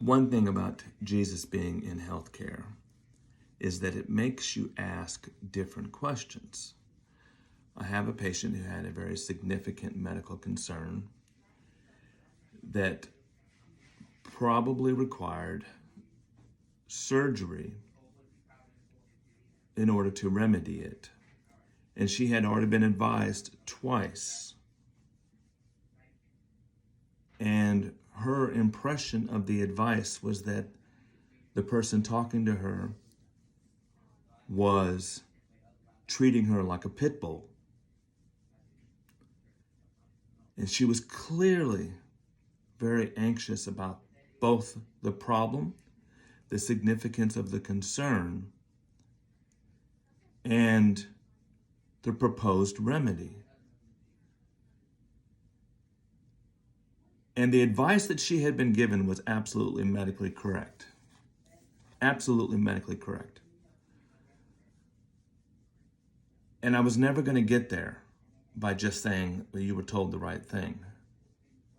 One thing about Jesus being in healthcare is that it makes you ask different questions. I have a patient who had a very significant medical concern that probably required surgery in order to remedy it. And she had already been advised twice. And her impression of the advice was that the person talking to her was treating her like a pit bull. And she was clearly very anxious about both the problem, the significance of the concern, and the proposed remedy. And the advice that she had been given was absolutely medically correct. Absolutely medically correct. And I was never going to get there by just saying, well, you were told the right thing.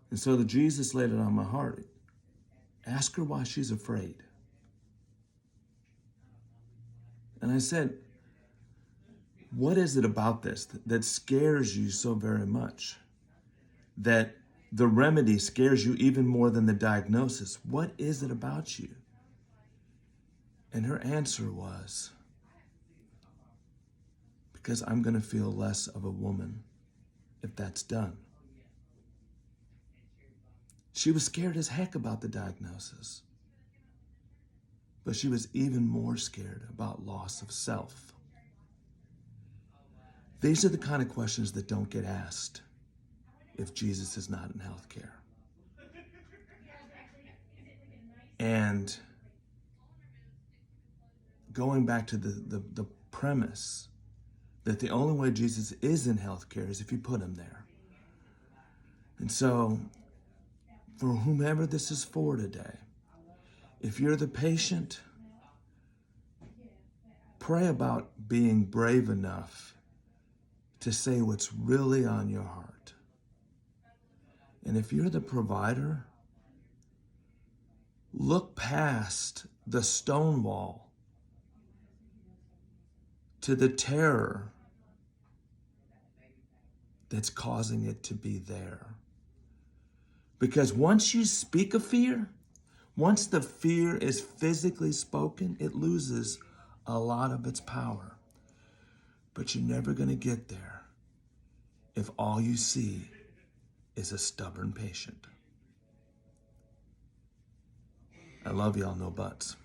And so the Jesus laid it on my heart. Ask her why she's afraid. And I said, what is it about this that scares you so very much? That the remedy scares you even more than the diagnosis. What is it about you? And her answer was, because I'm going to feel less of a woman if that's done. She was scared as heck about the diagnosis, but she was even more scared about loss of self. These are the kind of questions that don't get asked if Jesus is not in healthcare. And going back to the premise that the only way Jesus is in healthcare is if you put him there. And so, for whomever this is for today, if you're the patient, pray about being brave enough to say what's really on your heart. And if you're the provider, look past the stone wall to the terror that's causing it to be there. Because once you speak a fear, once the fear is physically spoken, it loses a lot of its power. But you're never going to get there if all you see is a stubborn patient. I love y'all, no buts.